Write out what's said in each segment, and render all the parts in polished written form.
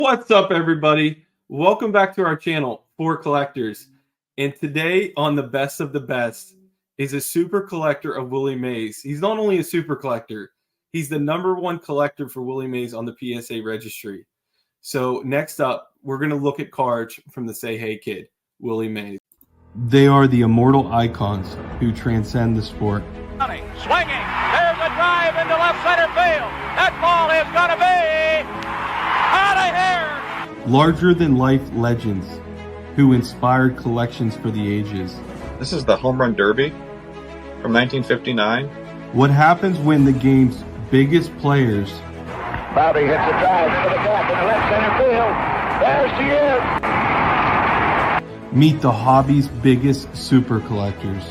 What's up, everybody? Welcome back to our channel, For Collectors. And today on the best of the best is a super collector of Willie Mays. He's not only a super collector, he's the #1 collector for Willie Mays on the PSA registry. So next up, we're going to look at cards from the Say Hey Kid, Willie Mays. They are the immortal icons who transcend the sport. Swinging, there's a drive into left center field. That ball is going to be out of here. Larger-than-life legends who inspired collections for the ages. This is the Home Run Derby from 1959. What happens when the game's biggest players Bobby hits a drive to the gap in the left center field. There she is. meet the hobby's biggest super collectors.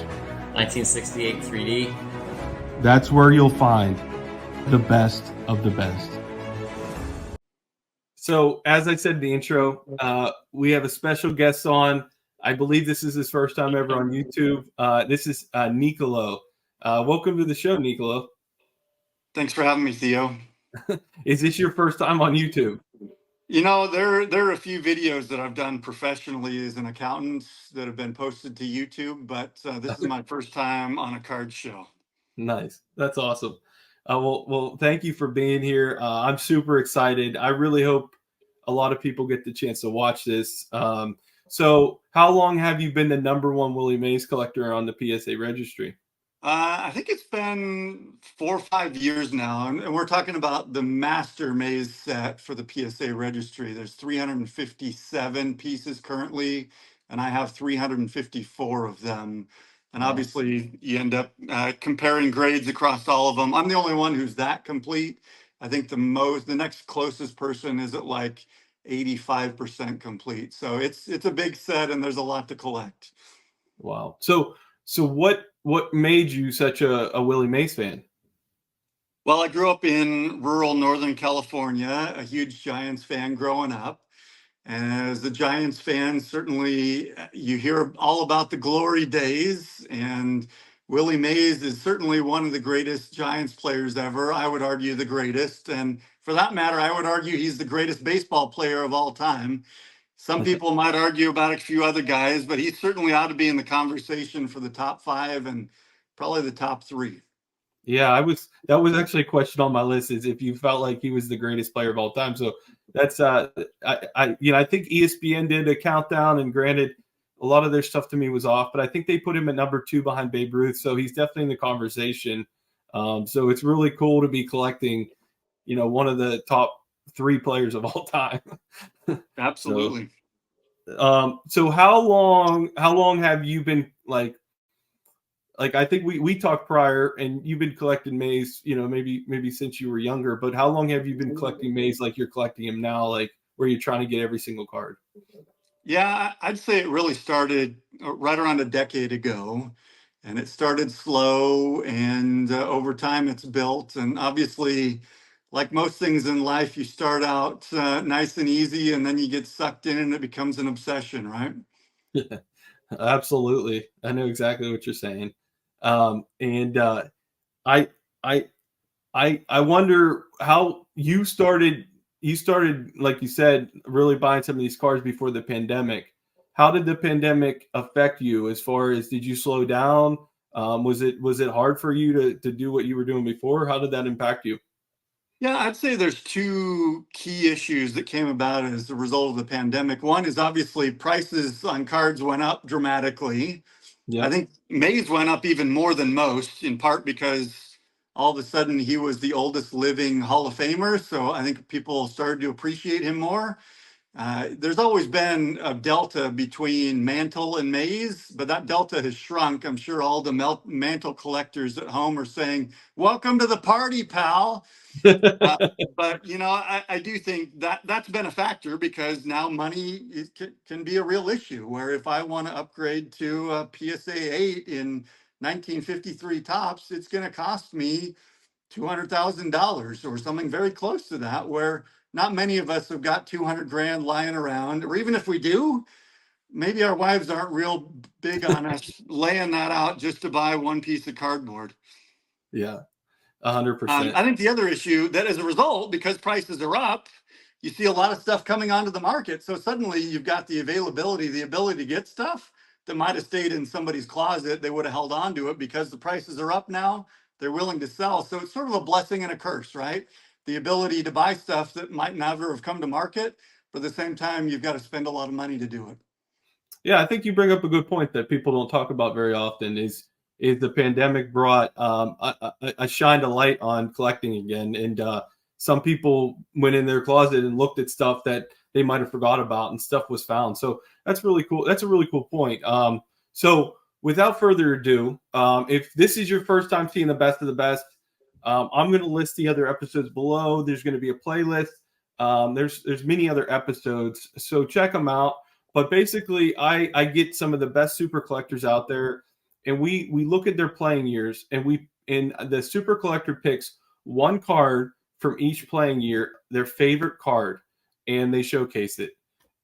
1968 3D. That's where you'll find the best of the best. So, as I said in the intro, we have a special guest on. I believe this is his first time ever on YouTube. This is Nicolo. Welcome to the show, Nicolo. Thanks for having me, Theo. Is this your first time on YouTube? You know, there are a few videos that I've done professionally as an accountant that have been posted to YouTube, but this is my first time on a card show. Nice. That's awesome. Well, thank you for being here. I'm super excited. I really hope a lot of people get the chance to watch this. So how long have you been the #1 Willie Mays collector on the PSA registry? I think it's been 4 or 5 years now, and we're talking about the Master Mays set for the PSA registry. There's 357 pieces currently, and I have 354 of them. And obviously, you end up comparing grades across all of them. I'm the only one who's that complete. I think the next closest person is at like 85% complete. So it's a big set, and there's a lot to collect. Wow. So what made you such a Willie Mays fan? Well, I grew up in rural Northern California, a huge Giants fan growing up. And as the Giants fan, certainly you hear all about the glory days. And Willie Mays is certainly one of the greatest Giants players ever. I would argue the greatest. And for that matter, I would argue he's the greatest baseball player of all time. Some people might argue about a few other guys, but he certainly ought to be in the conversation for the top 5 and probably the top 3. Yeah, that was actually a question on my list, is if you felt like he was the greatest player of all time. So that's I think ESPN did a countdown, and granted, a lot of their stuff to me was off, but I think they put him at #2 behind Babe Ruth. So he's definitely in the conversation. So it's really cool to be collecting, one of the top 3 players of all time. Absolutely. So how long have you been like I think we talked prior, and you've been collecting Mays, maybe since you were younger, but how long have you been collecting Mays like you're collecting him now, like where you're trying to get every single card? Yeah, I'd say it really started right around a decade ago, and it started slow, and over time it's built. And obviously, like most things in life, you start out nice and easy, and then you get sucked in and it becomes an obsession, right? Yeah, absolutely. I know exactly what you're saying. And I wonder how you started, like you said, really buying some of these cards before the pandemic. How did the pandemic affect you as far as, did you slow down? Was it hard for you to do what you were doing before? How did that impact you? Yeah, I'd say there's 2 key issues that came about as a result of the pandemic. One is obviously prices on cards went up dramatically. Yeah. I think Mays went up even more than most, in part because all of a sudden he was the oldest living Hall of Famer. So I think people started to appreciate him more. There's always been a delta between Mantle and Mays, but that delta has shrunk. I'm sure all the Mantle collectors at home are saying, "Welcome to the party, pal." But I do think that that's been a factor, because now money can be a real issue, where if I want to upgrade to a PSA 8 in 1953 tops, it's going to cost me $200,000 or something very close to that, where not many of us have got 200 grand lying around, or even if we do, maybe our wives aren't real big on us laying that out just to buy one piece of cardboard. Yeah. 100%. I think the other issue that, as a result, because prices are up, you see a lot of stuff coming onto the market. So suddenly you've got the availability, the ability to get stuff that might have stayed in somebody's closet. They would have held on to it because the prices are up now. They're willing to sell. So it's sort of a blessing and a curse, right? The ability to buy stuff that might never have come to market, but at the same time, you've got to spend a lot of money to do it. Yeah, I think you bring up a good point that people don't talk about very often. Is the pandemic brought a shined a light on collecting again, and some people went in their closet and looked at stuff that they might have forgot about, and stuff was found. So that's really cool. That's a really cool point. So without further ado, if this is your first time seeing the best of the best, I'm going to list the other episodes below. There's going to be a playlist. There's many other episodes, so check them out. But basically, I get some of the best super collectors out there, and we look at their playing years, and the super collector picks one card from each playing year, their favorite card, and they showcase it.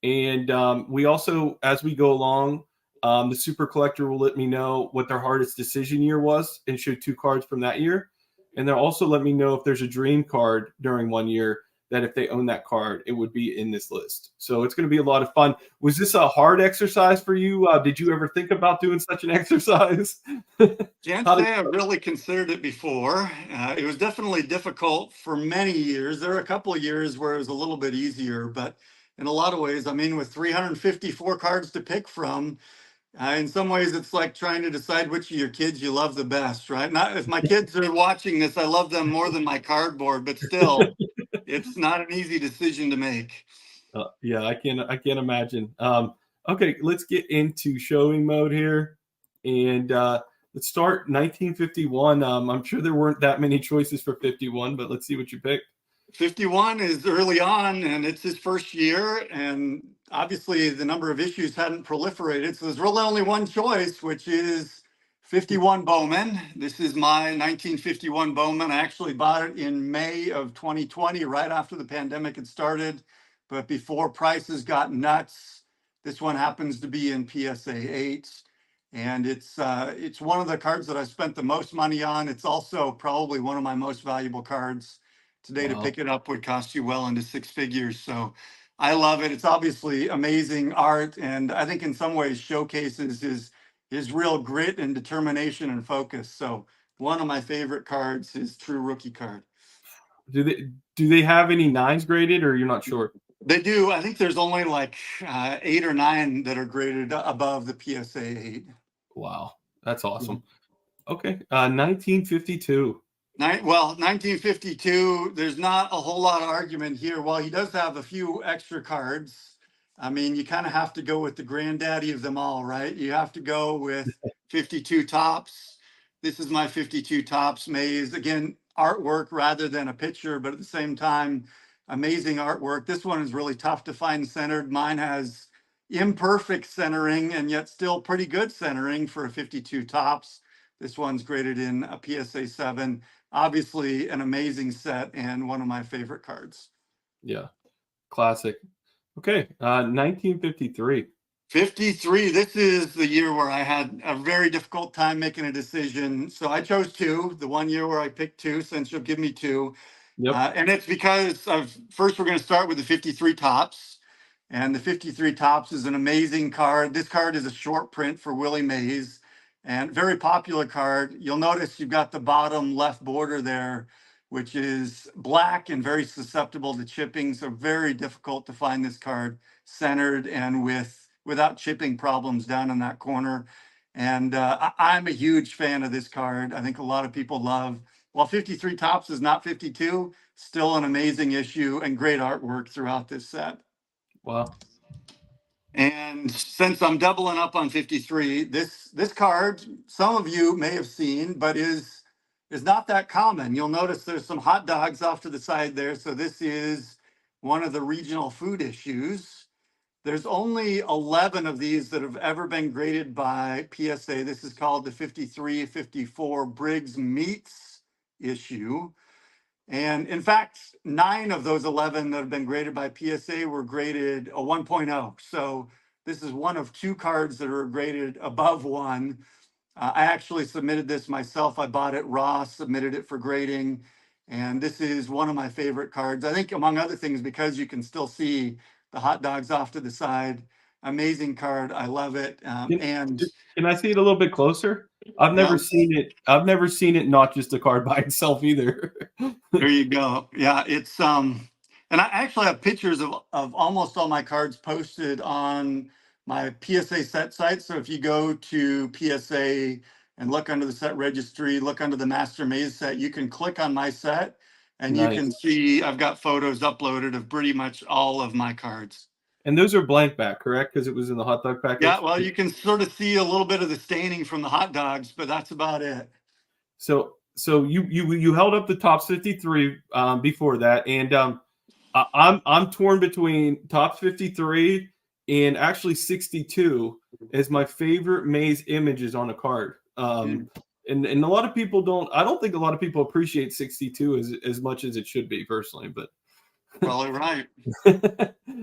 And we also, as we go along, the super collector will let me know what their hardest decision year was and show 2 cards from that year. And they'll also let me know if there's a dream card during one year that if they own that card, it would be in this list. So it's going to be a lot of fun. Was this a hard exercise for you? Did you ever think about doing such an exercise? Can't say I've really considered it before. It was definitely difficult for many years. There were a couple of years where it was a little bit easier, but in a lot of ways, I mean, with 354 cards to pick from, in some ways, it's like trying to decide which of your kids you love the best, right? Not if my kids are watching this, I love them more than my cardboard, but still, it's not an easy decision to make. Yeah, I can't imagine. Okay, let's get into showing mode here, and let's start 1951. I'm sure there weren't that many choices for 51, but let's see what you picked. 51 is early on, and it's his first year, and obviously the number of issues hadn't proliferated, so there's really only one choice, which is 51 Bowman. This is my 1951 Bowman. I actually bought it in May of 2020, right after the pandemic had started, but before prices got nuts. This one happens to be in PSA 8, and it's one of the cards that I spent the most money on. It's also probably one of my most valuable cards. Today, to Wow. pick it up would cost you well into 6 figures. So I love it. It's obviously amazing art, and I think in some ways showcases his real grit and determination and focus. So one of my favorite cards, his true rookie card. Do they have any 9s graded, or you're not sure? They do. I think there's only like 8 or 9 that are graded above the PSA 8. Wow, that's awesome. Okay, 1952. 1952, there's not a whole lot of argument here. While he does have a few extra cards, I mean, you kind of have to go with the granddaddy of them all, right? You have to go with 52 Tops. This is my 52 Tops Mays. Again, artwork rather than a picture, but at the same time, amazing artwork. This one is really tough to find centered. Mine has imperfect centering and yet still pretty good centering for a 52 Tops. This one's graded in a PSA 7. Obviously an amazing set and one of my favorite cards. Yeah, classic. Okay, 1953. 53, this is the year where I had a very difficult time making a decision. So I chose 2, the one year where I picked 2, since you'll give me 2. Yep. And it's because first we're going to start with the 53 Tops. And the 53 Tops is an amazing card. This card is a short print for Willie Mays. And very popular card. You'll notice you've got the bottom left border there, which is black and very susceptible to chipping. So very difficult to find this card centered and without chipping problems down in that corner. And I'm a huge fan of this card. I think a lot of people love. While 53 Tops is not 52, still an amazing issue and great artwork throughout this set. Wow. And since I'm doubling up on 53, this card, some of you may have seen, but is not that common. You'll notice there's some hot dogs off to the side there. So this is one of the regional food issues. There's only 11 of these that have ever been graded by PSA. This is called the 53-54 Briggs Meats issue. And in fact, 9 of those 11 that have been graded by PSA were graded a 1.0. So this is one of 2 cards that are graded above 1. I actually submitted this myself. I bought it raw, submitted it for grading. And this is one of my favorite cards. I think, among other things, because you can still see the hot dogs off to the side. Amazing card. I love it. Can, And can I see it a little bit closer? I've never yeah, seen it. I've never seen it not just a card by itself either. there you go. Yeah, it's and I actually have pictures of almost all my cards posted on my PSA set site. So if you go to PSA and look under the set registry, look under the Master Maze set, you can click on my set and you can Nice. see I've got photos uploaded of pretty much all of my cards. And those are blank back, correct? Because it was in the hot dog Yeah, package. well, you can sort of see a little bit of the staining from the hot dogs, but that's about it. So you held up the Topps 53 before that, and I'm torn between Topps 53 and actually 62 as my favorite Maze images on a card. And a lot of people don't. I don't think a lot of people appreciate 62 as much as it should be, personally. But Probably right.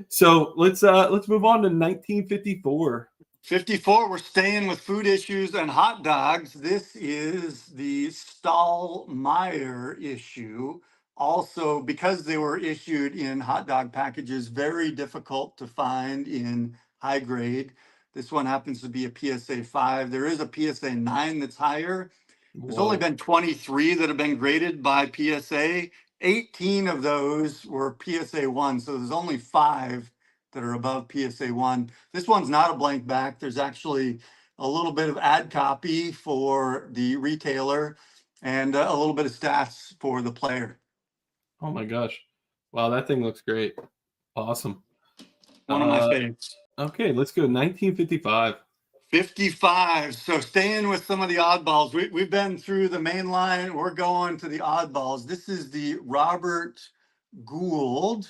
so let's move on to 1954. 54, we're staying with food issues and hot dogs. This is the Stahlmeyer issue. Also, because they were issued in hot dog packages, very difficult to find in high grade. This one happens to be a PSA 5. There is a PSA 9 that's higher. There's only been 23 that have been graded by PSA. 18 of those were PSA 1, so there's only 5 that are above PSA 1. This one's not a blank back. There's actually a little bit of ad copy for the retailer and a little bit of stats for the player. Oh my gosh. Wow, that thing looks great. Awesome. One of my favorites. Okay, let's go 1955. 55. So staying with some of the oddballs, we've been through the main line. We're going to the oddballs. This is the Robert Gould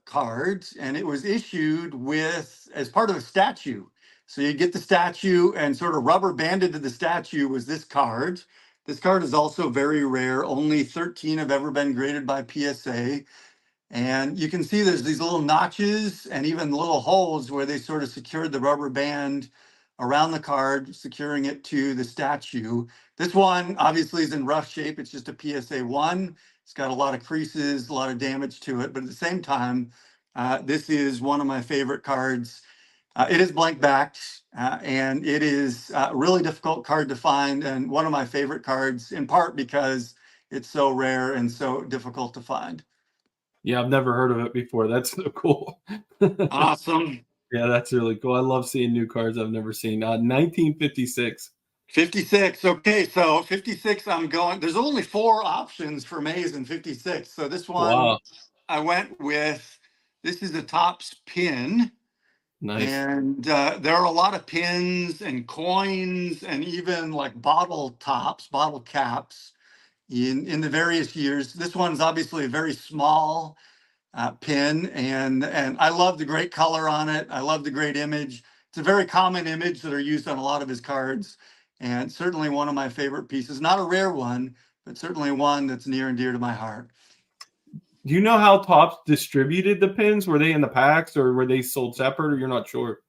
card, and it was issued with as part of a statue. So you get the statue, and sort of rubber banded to the statue was this card. This card is also very rare. Only 13 have ever been graded by PSA. And you can see there's these little notches and even little holes where they sort of secured the rubber band around the card, securing it to the statue. This one obviously is in rough shape. It's just a PSA 1. It's got a lot of creases, a lot of damage to it. But at the same time, this is one of my favorite cards. It is blank backed, and it is a really difficult card to find, and one of my favorite cards, in part because it's so rare and so difficult to find. Yeah, I've never heard of it before. That's so cool. Awesome. Yeah, that's really cool. I love seeing new cards I've never seen. 1956. 56. Okay, so 56, I'm going. There's only 4 options for Maze in 56. So this one, Wow. I went with, this is a Topps pin. Nice. And there are a lot of pins and coins and even like bottle tops, bottle caps in the various years. This one's obviously a very small pin, and I love the great color on it. I love the great image. It's a very common image that are used on a lot of his cards, and certainly one of my favorite pieces. Not a rare one, but certainly one that's near and dear to my heart. Do you know how Topps distributed the pins? Were they in the packs or were they sold separate, or you're not sure?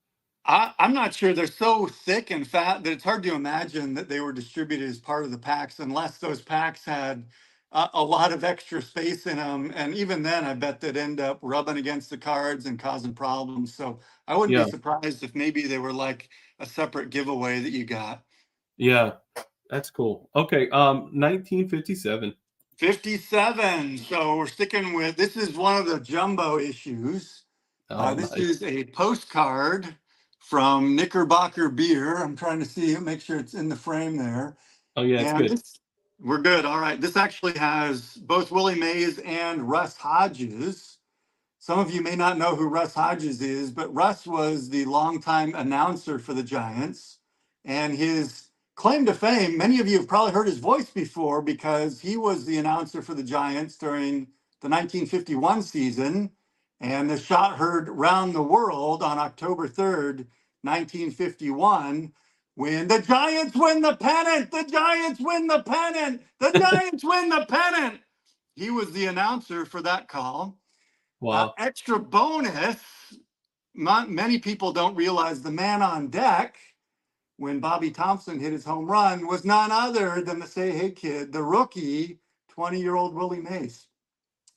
I'm not sure. They're so thick and fat that it's hard to imagine that they were distributed as part of the packs, unless those packs had a lot of extra space in them. And even then, I bet they'd end up rubbing against the cards and causing problems. So I wouldn't Yeah. be surprised if maybe they were like a separate giveaway that you got. Yeah, that's cool. Okay, 1957. 57. So we're sticking with, this is one of the jumbo issues. This Nice. is a postcard from Knickerbocker Beer. I'm trying to see it, make sure it's in the frame there. Oh yeah, it's And good. we're good. All right. This actually has both Willie Mays and Russ Hodges. Some of you may not know who Russ Hodges is, but Russ was the longtime announcer for the Giants. And his claim to fame, many of you have probably heard his voice before because he was the announcer for the Giants during the 1951 season. And the shot heard round the world on October 3rd, 1951, when the Giants win the pennant, the Giants win the pennant, the Giants win the pennant. He was the announcer for that call. Wow. Extra bonus, many people don't realize the man on deck when Bobby Thompson hit his home run was none other than the Say Hey Kid, the rookie, 20-year-old Willie Mays.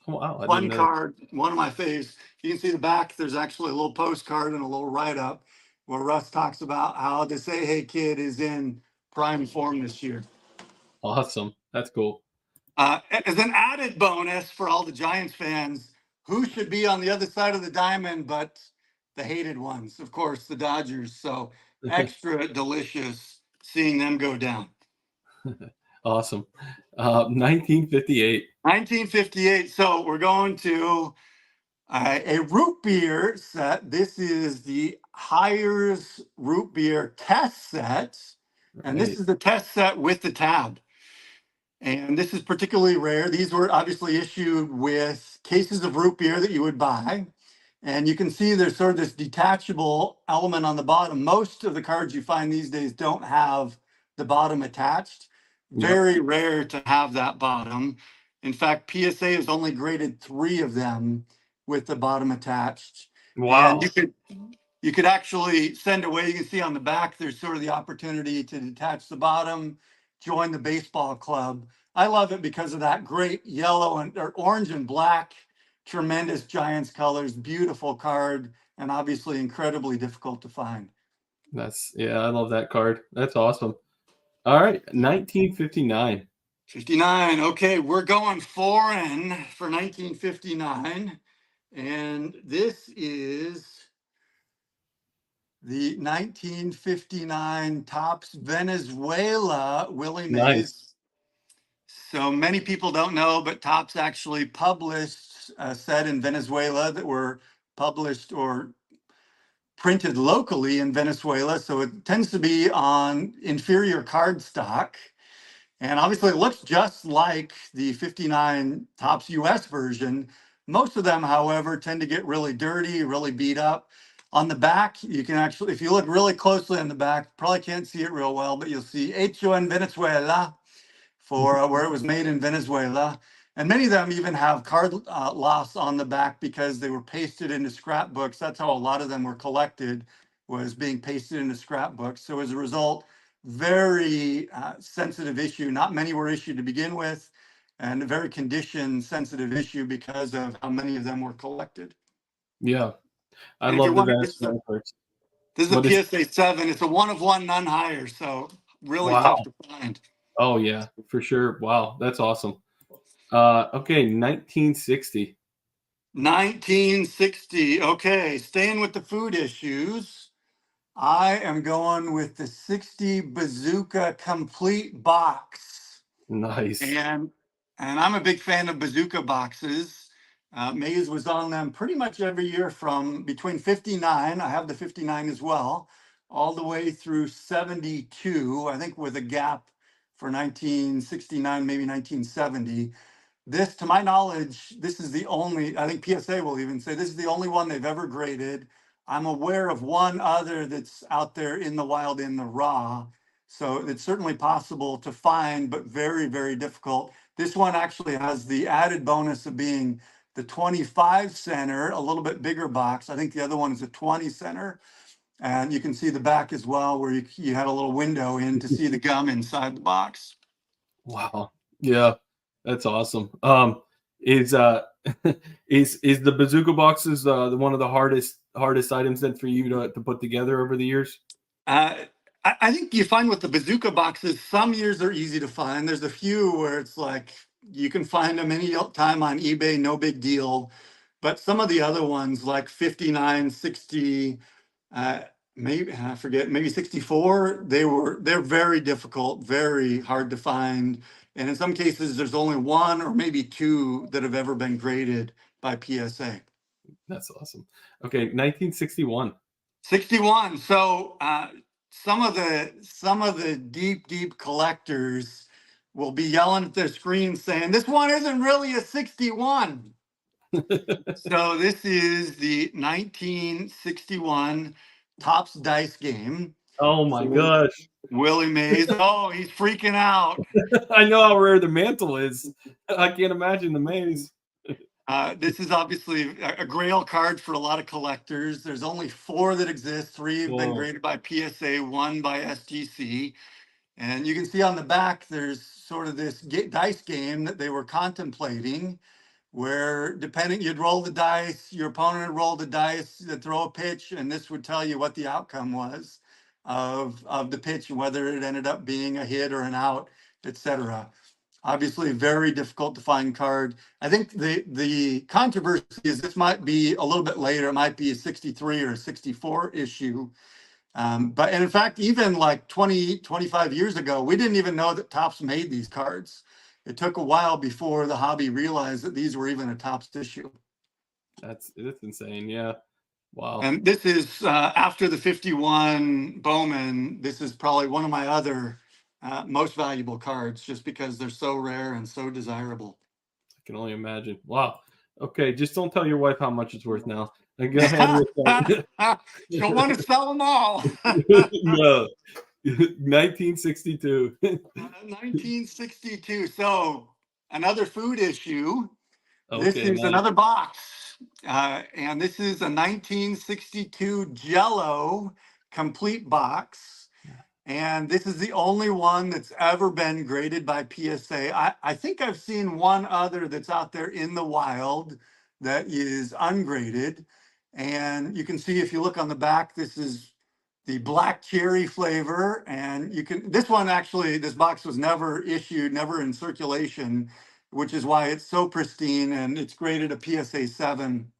Oh, wow. I didn't Fun know. card, one of my faves. You can see the back, there's actually a little postcard and a little write-up where Russ talks about how to say, hey, kid is in prime form this year. Awesome. That's cool. As an added bonus for all the Giants fans, who should be on the other side of the diamond but the hated ones? Of course, the Dodgers. So extra delicious seeing them go down. Awesome. 1958. 1958. So we're going to a root beer set. This is the Hires root beer test set. And this Right. is the test set with the tab. And this is particularly rare. These were obviously issued with cases of root beer that you would buy. And you can see there's sort of this detachable element on the bottom. Most of the cards you find these days don't have the bottom attached. Yep. Very rare to have that bottom. In fact, PSA has only graded 3 of them with the bottom attached. Wow. And you could actually send away. You can see on the back, there's sort of the opportunity to detach the bottom, join the baseball club. I love it because of that great yellow and or orange and black, tremendous Giants colors, beautiful card, and obviously incredibly difficult to find. Yeah, I love that card. That's awesome. All right, 1959. 59. Okay, we're going foreign for 1959. And this is the 1959 Topps Venezuela Willie Mays. Nice. So many people don't know, but Topps actually published a set in Venezuela that were published or printed locally in Venezuela. So it tends to be on inferior cardstock. And obviously it looks just like the 59 Topps US version. Most of them, however, tend to get really dirty, really beat up. On the back, you can actually, if you look really closely on the back, probably can't see it real well, but you'll see Hecho en Venezuela for where it was made in Venezuela. And many of them even have card loss on the back because they were pasted into scrapbooks. That's how a lot of them were collected, was being pasted into scrapbooks. So as a result, very sensitive issue. Not many were issued to begin with, and a very condition sensitive issue because of how many of them were collected. Yeah, I And if you love the want to Venezuela cards. this is a PSA 7. It's a 1 of 1, none higher. So really tough to find. Oh yeah, for sure. Wow, that's awesome. Okay, 1960. 1960. Okay, staying with the food issues. I am going with the 60 Bazooka complete box. Nice. And I'm a big fan of Bazooka boxes. Mays was on them pretty much every year from between 59, I have the 59 as well, all the way through 72, I think with a gap for 1969, maybe 1970. This, to my knowledge, this is the only, I think PSA will even say this is the only one they've ever graded. I'm aware of one other that's out there in the wild, in the raw. So it's certainly possible to find, but very, very difficult. This one actually has the added bonus of being the 25 center, a little bit bigger box. I think the other one is a 20 center. And you can see the back as well, where you had a little window in to see the gum inside the box. Wow. Yeah, that's awesome. Is is the bazooka boxes the one of the hardest items then for you to put together over the years? I think you find with the bazooka boxes, some years are easy to find. There's a few where it's like you can find them any time on eBay, no big deal. But some of the other ones, like 59, 60, maybe I forget, maybe 64, they're very difficult, very hard to find. And in some cases, there's only 1 or maybe 2 that have ever been graded by PSA. That's awesome. Okay, 1961. 61. So some of the deep collectors will be yelling at their screen saying, this one isn't really a 61. So this is the 1961 Topps Dice game. Oh my gosh. Willie Mays. Oh, he's freaking out. I know how rare the mantle is. I can't imagine the maze. This is obviously a grail card for a lot of collectors. There's only 4 that exist. 3 have been graded by PSA, 1 by SGC. And you can see on the back, there's sort of this dice game that they were contemplating, where depending, you'd roll the dice, your opponent would roll the dice, they'd throw a pitch, and this would tell you what the outcome was of the pitch, and whether it ended up being a hit or an out, etc. Obviously, very difficult to find card. I think the controversy is this might be a little bit later. It might be a 63 or a 64 issue. And in fact, even like 25 years ago, we didn't even know that Topps made these cards. It took a while before the hobby realized that these were even a Topps issue. That's insane. Yeah. Wow. And this is after the 51 Bowman. This is probably one of my other most valuable cards, just because they're so rare and so desirable. I can only imagine. Wow. Okay, just don't tell your wife how much it's worth now. And go ahead with Don't want to sell them all. No. 1962. 1962. So another food issue. This Okay, is nice. another box. And this is a 1962 Jello complete box. And this is the only one that's ever been graded by PSA. I think I've seen one other that's out there in the wild that is ungraded. And you can see, if you look on the back, this is the black cherry flavor. And you can, this one actually, this box was never issued, never in circulation, which is why it's so pristine, and it's graded a PSA 7.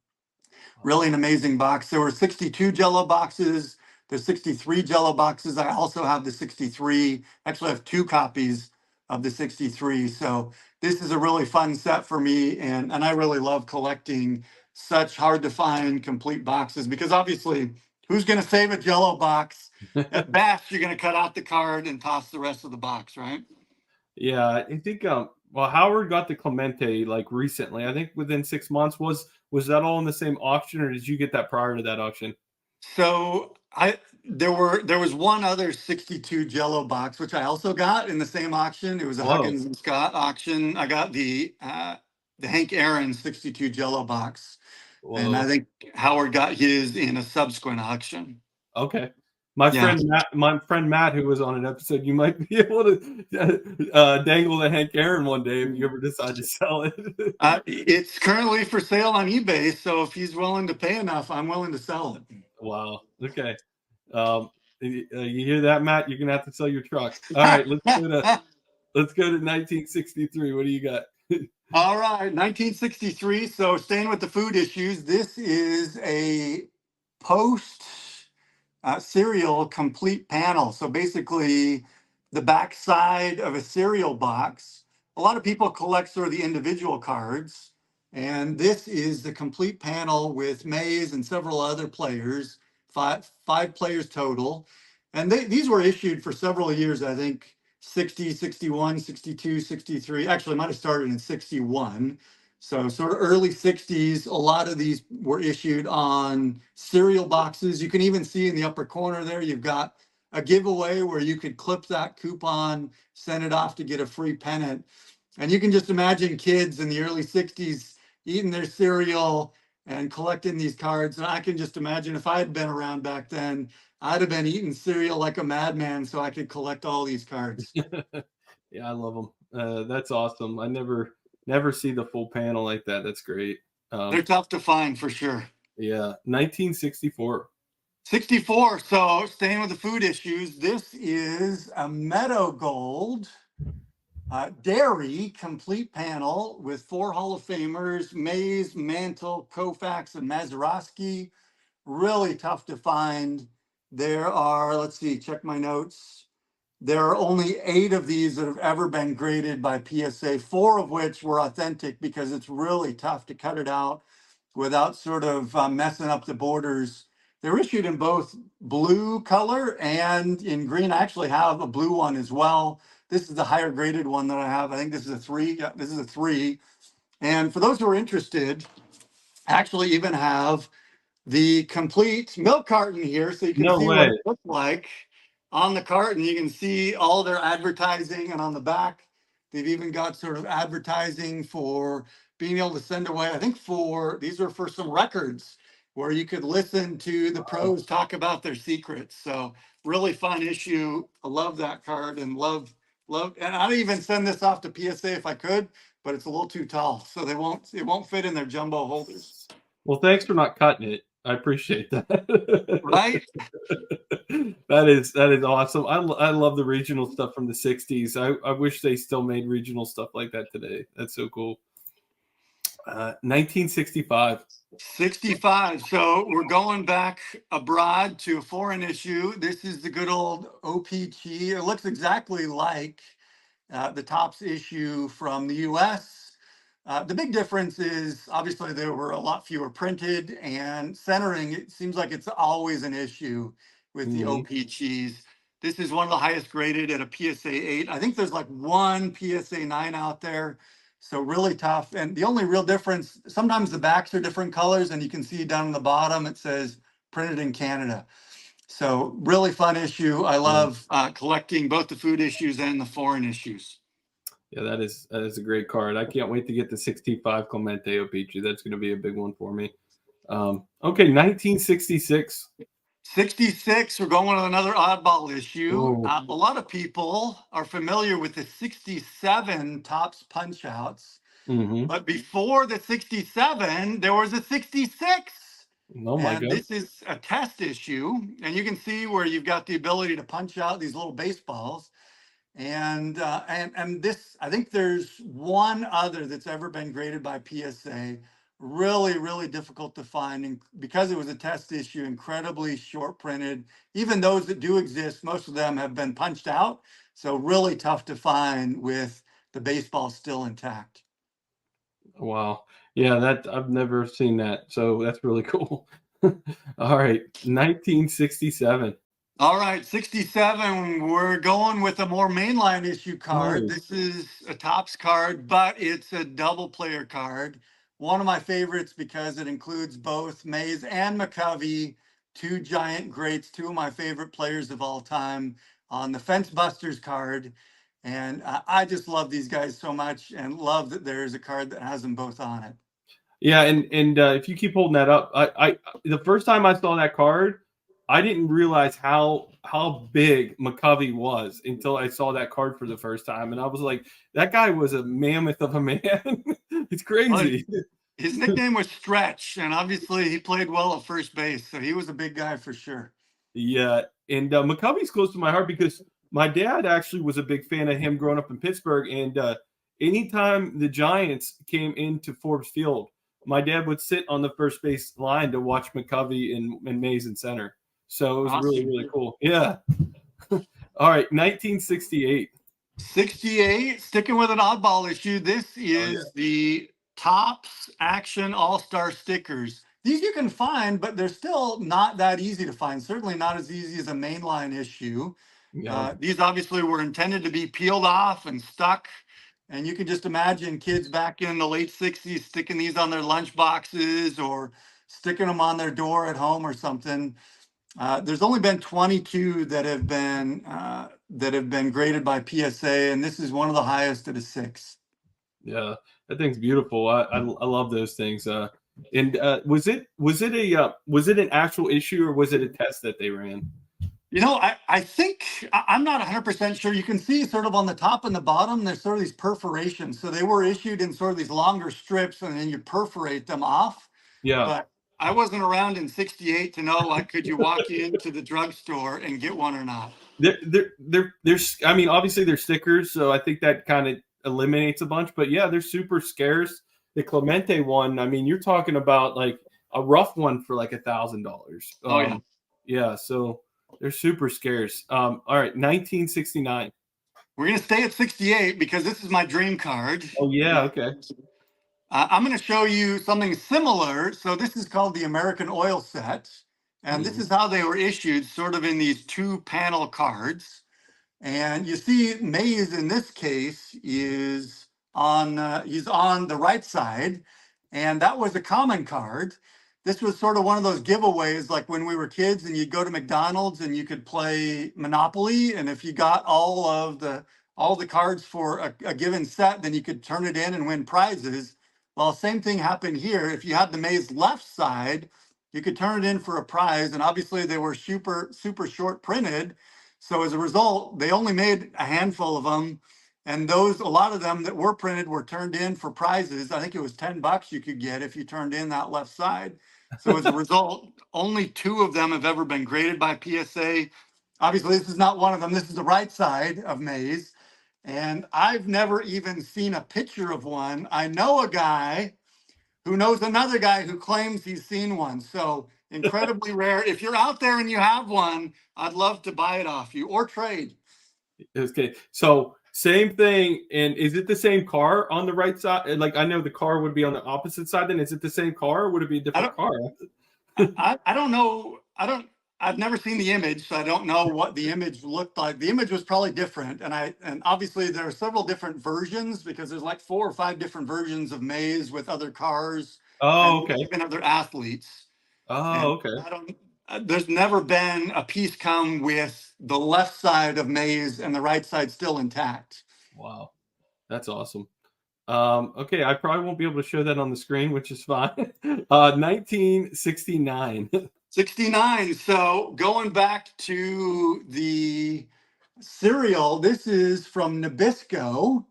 Really an amazing box. There were 62 Jello boxes. There's 63 Jello boxes. I also have the 63. Actually, I have 2 copies of the 63. So this is a really fun set for me, and I really love collecting such hard to find complete boxes, because obviously, who's going to save a Jello box? At best, you're going to cut out the card and toss the rest of the box, right? Yeah, I think well, Howard got the Clemente like recently. I think within 6 months. Was that all in the same auction, or did you get that prior to that auction? So there was one other 62 Jello box, which I also got in the same auction. It was a Whoa. Huggins and Scott auction. I got the Hank Aaron 62 Jello box. Whoa. And I think Howard got his in a subsequent auction. Okay. My friend Matt, who was on an episode, you might be able to dangle the Hank Aaron one day if you ever decide to sell it. It's currently for sale on eBay, so if he's willing to pay enough, I'm willing to sell it. Wow. Okay. You hear that, Matt? You're gonna have to sell your truck. All right, let's go to 1963. What do you got? All right, 1963. So staying with the food issues, this is a post cereal complete panel. So basically, the back side of a cereal box. A lot of people collect sort of the individual cards, and this is the complete panel with Mays and several other players, five players total. And these were issued for several years, I think 60, 61, 62, 63. Actually, it might have started in 61. So sort of early 60s, a lot of these were issued on cereal boxes. You can even see in the upper corner there, you've got a giveaway where you could clip that coupon, send it off to get a free pennant. And you can just imagine kids in the early 60s eating their cereal and collecting these cards. And I can just imagine, if I had been around back then, I'd have been eating cereal like a madman so I could collect all these cards. Yeah, I love them. That's awesome. I never see the full panel like that. That's great. They're tough to find for sure. Yeah, 1964. 64. So staying with the food issues, this is a Meadow Gold dairy complete panel with 4 Hall of Famers: Mays, Mantle, Koufax, and Mazeroski. Really tough to find. There are, let's see, check my notes. There are only 8 of these that have ever been graded by PSA, 4 of which were authentic, because it's really tough to cut it out without sort of messing up the borders. They're issued in both blue color and in green. I actually have a blue one as well. This is the higher graded one that I have. I think this is a 3. Yeah, this is a 3. And for those who are interested, I actually even have the complete milk carton here, so you can see what it looks like. On the carton, you can see all their advertising, and on the back, they've even got sort of advertising for being able to send away. I think these are for some records. where you could listen to the pros talk about their secrets. So really fun issue. I love that card and love, and I'd even send this off to PSA if I could, but it's a little too tall. So it won't fit in their jumbo holders. Well, thanks for not cutting it. I appreciate that. Right? That is awesome. I love the regional stuff from the 60s. I wish they still made regional stuff like that today. That's so cool. 1965. 65. So we're going back abroad to a foreign issue. This is the good old OPG. It looks exactly like the Topps issue from the US. The big difference is obviously there were a lot fewer printed, and centering, it seems like it's always an issue with the OPGs. This is one of the highest graded at a PSA 8. I think there's like one PSA 9 out there. So really tough. And the only real difference, sometimes the backs are different colors, and you can see down on the bottom, it says printed in Canada. So really fun issue. I love collecting both the food issues and the foreign issues. Yeah, that is a great card. I can't wait to get the 65 Clemente OPG. That's going to be a big one for me. Okay, 1966. 66, we're going with another oddball issue. A lot of people are familiar with the 67 Topps punch outs. But before the 67, there was a 66. Oh my God. This is a test issue. And you can see where you've got the ability to punch out these little baseballs. And this, I think there's one other that's ever been graded by PSA. Really, really difficult to find, and because it was a test issue, incredibly short printed. Even those that do exist, most of them have been punched out. So really tough to find with the baseball still intact. Wow. Yeah, that I've never seen that. So that's really cool. All right, 1967. All right, 67, we're going with a more mainline issue card. Nice. This is a Topps card, but it's a double player card. One of my favorites because it includes both Mays and McCovey, two giant greats, two of my favorite players of all time on the Fence Busters card. And I just love these guys so much and love that there's a card that has them both on it. Yeah, and if you keep holding that up, I the first time I saw that card, I didn't realize how big McCovey was until I saw that card for the first time, and I was like, that guy was a mammoth of a man. It's crazy. His nickname was Stretch, and obviously he played well at first base, so he was a big guy for sure. Yeah, and McCovey's close to my heart because my dad actually was a big fan of him growing up in Pittsburgh, and anytime the Giants came into Forbes Field, my dad would sit on the first base line to watch McCovey and Mays in center. So it was really, really cool. Yeah. All right, 1968. 68, sticking with an oddball issue. This is the Topps Action All-Star stickers. These you can find, but they're still not that easy to find. Certainly not as easy as a mainline issue. Yeah. These obviously were intended to be peeled off and stuck. And you can just imagine kids back in the late 60s sticking these on their lunch boxes or sticking them on their door at home or something. There's only been 22 that have been graded by PSA, and this is one of the highest at a 6. Yeah, that thing's beautiful. I love those things. And was it an actual issue or was it a test that they ran? You know, I think I'm not 100% sure. You can see sort of on the top and the bottom, there's sort of these perforations. So they were issued in sort of these longer strips, and then you perforate them off. Yeah. But I wasn't around in 68 to know, like, could you walk into the drugstore and get one or not? There's, I mean, obviously they're stickers, so I think that kind of eliminates a bunch. But yeah, they're super scarce. The Clemente one, I mean, you're talking about like a rough one for like $1,000. Oh yeah. Yeah, so they're super scarce. All right, 1969. We're gonna stay at 68 because this is my dream card. Oh yeah, okay. I'm going to show you something similar. So this is called the American Oil set. And this is how they were issued, sort of in these 2-panel cards. And you see Mays in this case is he's on the right side. And that was a common card. This was sort of one of those giveaways, like when we were kids and you'd go to McDonald's and you could play Monopoly. And if you got all the cards for a given set, then you could turn it in and win prizes. Well, same thing happened here. If you had the Mays left side, you could turn it in for a prize. And obviously they were super short printed. So as a result, they only made a handful of them. And a lot of them that were printed were turned in for prizes. I think it was $10 you could get if you turned in that left side. So as a result, only 2 of them have ever been graded by PSA. Obviously, this is not one of them. This is the right side of Mays. And I've never even seen a picture of one. I know a guy who knows another guy who claims he's seen one. So incredibly rare. If you're out there and you have one, I'd love to buy it off you or trade. Okay, so same thing. And is it the same car on the right side? Like, I know the car would be on the opposite side. Then is it the same car, or would it be a different car? I don't know. I've never seen the image, so I don't know what the image looked like. The image was probably different. And obviously there are several different versions, because there's like 4 or 5 different versions of Mays with other cars Oh, and okay. even other athletes. Oh, And okay. there's never been a piece come with the left side of Mays and the right side still intact. Wow, that's awesome. Okay, I probably won't be able to show that on the screen, which is fine. 1969. 69. So going back to the cereal, this is from Nabisco,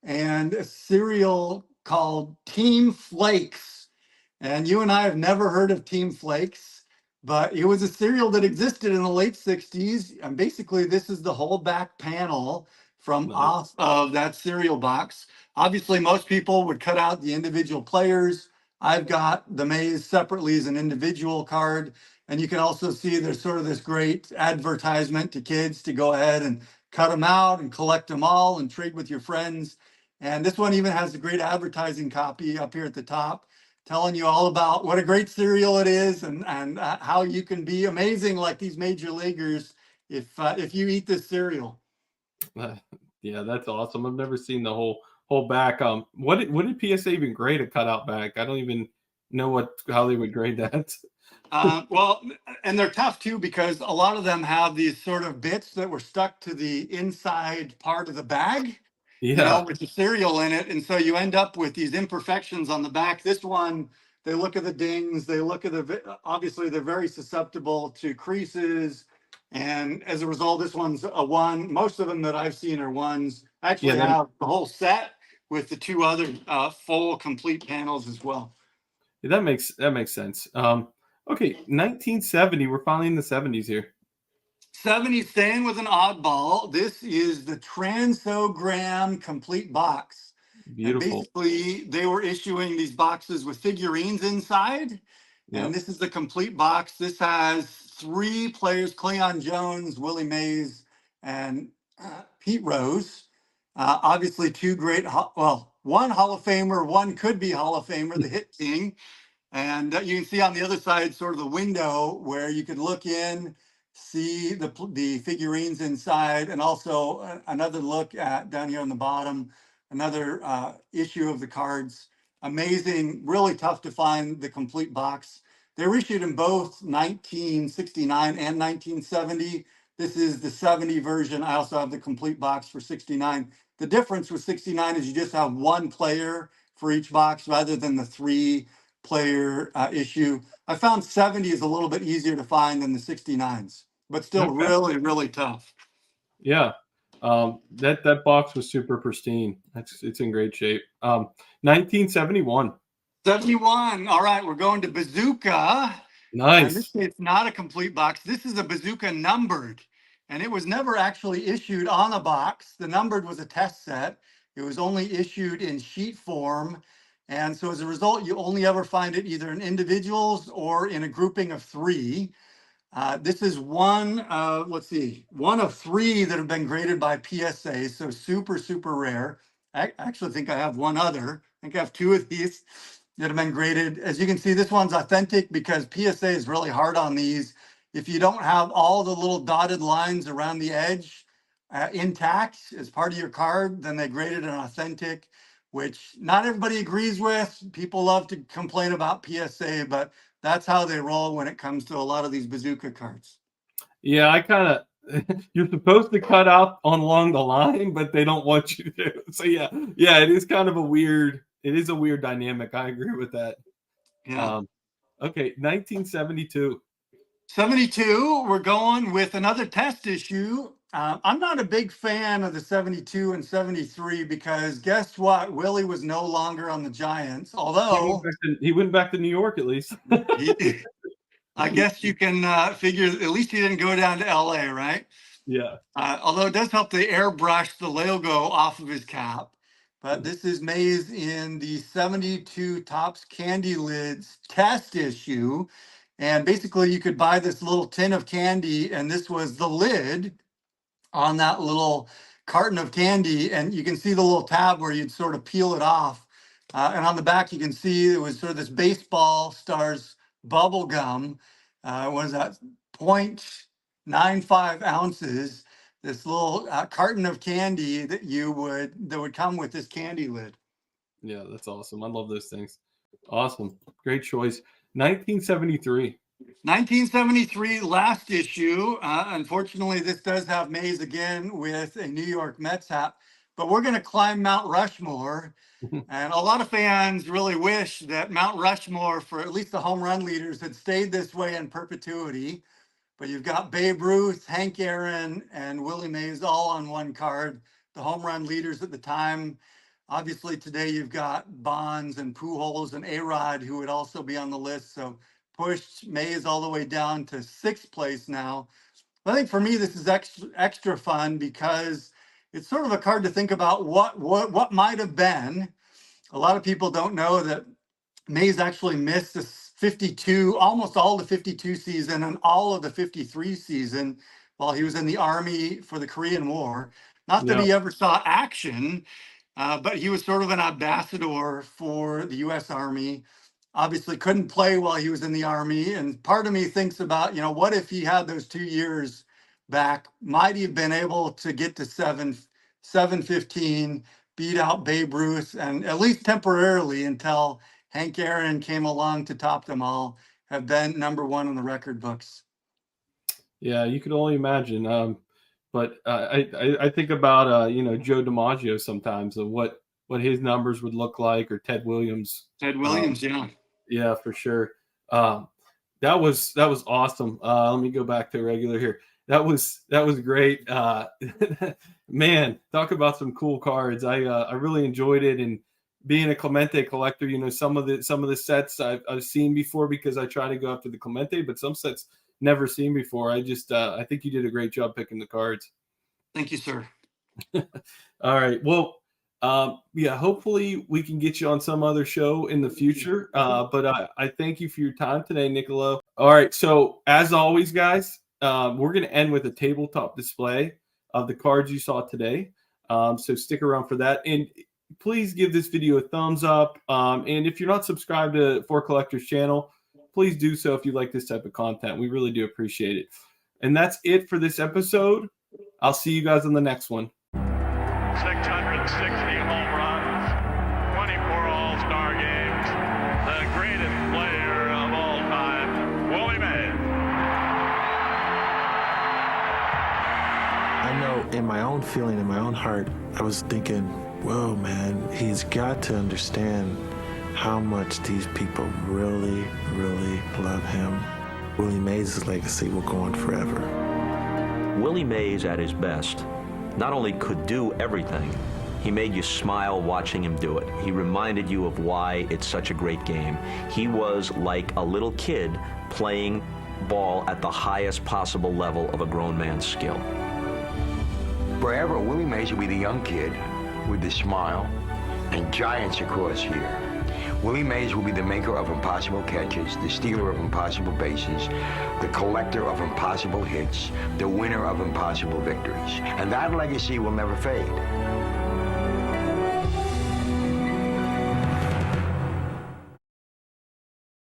and a cereal called Team Flakes. And you and I have never heard of Team Flakes, but it was a cereal that existed in the late 60s. And basically, this is the whole back panel from Nice. off of that cereal box. Obviously, most people would cut out the individual players. I've got the Mays separately as an individual card. And you can also see there's sort of this great advertisement to kids to go ahead and cut them out and collect them all and trade with your friends. And this one even has a great advertising copy up here at the top, telling you all about what a great cereal it is, and how you can be amazing like these major leaguers if you eat this cereal. Yeah, that's awesome. I've never seen the whole back. What did PSA even grade a cutout back? I don't even know how they would grade that. Well, and they're tough too, because a lot of them have these sort of bits that were stuck to the inside part of the bag, Yeah, with the cereal in it. And so you end up with these imperfections on the back. This one, they look at the dings, they look at obviously they're very susceptible to creases. And as a result, this one's a 1. Most of them that I've seen are 1s. I actually yeah, have the whole set with the 2 other full complete panels as well. that makes sense. Okay, 1970. We're finally in the 70s here. 70, staying with an oddball. This is the Transogram complete box. And Beautiful. basically, they were issuing these boxes with figurines inside. Yeah. And this is the complete box. This has 3 players: Cleon Jones, Willie Mays, and Pete Rose. Obviously, 2 great, 1 Hall of Famer, 1 could be Hall of Famer, the Hit King. And you can see on the other side sort of the window where you could look in, see the figurines inside, and also another look at down here on the bottom, another issue of the cards. Amazing, really tough to find the complete box. They were issued in both 1969 and 1970. This is the 70 version. I also have the complete box for 69. The difference with 69 is you just have 1 player for each box rather than the 3 player issue. I found 70 is a little bit easier to find than the 69s, but still really, really tough. Yeah. That box was super pristine. It's in great shape. 1971. 71. All right, we're going to Bazooka. Nice. This is not a complete box. This is a Bazooka numbered, and it was never actually issued on a box. The numbered was a test set. It was only issued in sheet form. And so as a result, you only ever find it either in individuals or in a grouping of 3. This is one of 3 that have been graded by PSA, so super rare. I actually think I have 1 other. I think I have 2 of these that have been graded. As you can see, this one's authentic because PSA is really hard on these. If you don't have all the little dotted lines around the edge intact as part of your card, then they graded an authentic, which not everybody agrees with. People love to complain about PSA, but that's how they roll when it comes to a lot of these Bazooka cards. Yeah, I kind of you're supposed to cut out along the line, but they don't want you to. So yeah, it is kind of a weird dynamic. I agree with that. Yeah. Okay, 1972. 72, we're going with another test issue. I'm not a big fan of the 72 and 73 because guess what? Willie was no longer on the Giants, although He went back to New York at least. he, I guess you can figure at least he didn't go down to LA, right? Yeah. Although it does help to airbrush the logo off of his cap. But this is Mays in the 72 Topps Candy Lids test issue. And basically, you could buy this little tin of candy, and this was the lid on that little carton of candy. And you can see the little tab where you'd sort of peel it off. And on the back, you can see it was sort of this baseball stars bubble gum. What is that? 0.95 ounces. This little carton of candy that would come with this candy lid. Yeah, that's awesome. I love those things. Awesome. Great choice. 1973. 1973, last issue. Unfortunately, this does have Mays again with a New York Mets hat, but we're going to climb Mount Rushmore. And a lot of fans really wish that Mount Rushmore, for at least the home run leaders, had stayed this way in perpetuity. But you've got Babe Ruth, Hank Aaron, and Willie Mays all on one card, the home run leaders at the time. Obviously, today you've got Bonds and Pujols and A-Rod, who would also be on the list. So pushed Mays all the way down to 6th place now. I think for me, this is extra fun because it's sort of a card to think about what might have been. A lot of people don't know that Mays actually missed this 52, almost all the 52 season and all of the 53 season while he was in the Army for the Korean War. Not that he ever saw action, but he was sort of an ambassador for the U.S. Army. Obviously couldn't play while he was in the Army. And part of me thinks about, what if he had those 2 years back? Might he have been able to get to 715, beat out Babe Ruth, and at least temporarily until Hank Aaron came along to top them all, have been #1 in the record books. Yeah, you could only imagine. But I think about Joe DiMaggio sometimes, of what his numbers would look like, or Ted Williams. Yeah. Yeah, for sure. That was awesome. Let me go back to regular here. That was great. Man, talk about some cool cards. I really enjoyed it, and being a Clemente collector, some of the sets I've seen before because I try to go after the Clemente, but some sets never seen before. I think you did a great job picking the cards. Thank you, sir. All right. Well, hopefully we can get you on some other show in the future. But I thank you for your time today, Nicolo. All right. So as always, guys, we're going to end with a tabletop display of the cards you saw today. So stick around for that. And please give this video a thumbs up. And if you're not subscribed to For Collectors channel, please do so if you like this type of content. We really do appreciate it. And that's it for this episode. I'll see you guys on the next one. 660 home runs, 24 All-Star games, the greatest player of all time, Willie Mays. I know in my own feeling, in my own heart, I was thinking, whoa, man, he's got to understand how much these people really, really love him. Willie Mays' legacy will go on forever. Willie Mays at his best not only could do everything, he made you smile watching him do it. He reminded you of why it's such a great game. He was like a little kid playing ball at the highest possible level of a grown man's skill. Forever, Willie Mays will be the young kid with the smile and giants across here. Willie Mays will be the maker of impossible catches, the stealer of impossible bases, the collector of impossible hits, the winner of impossible victories. And that legacy will never fade.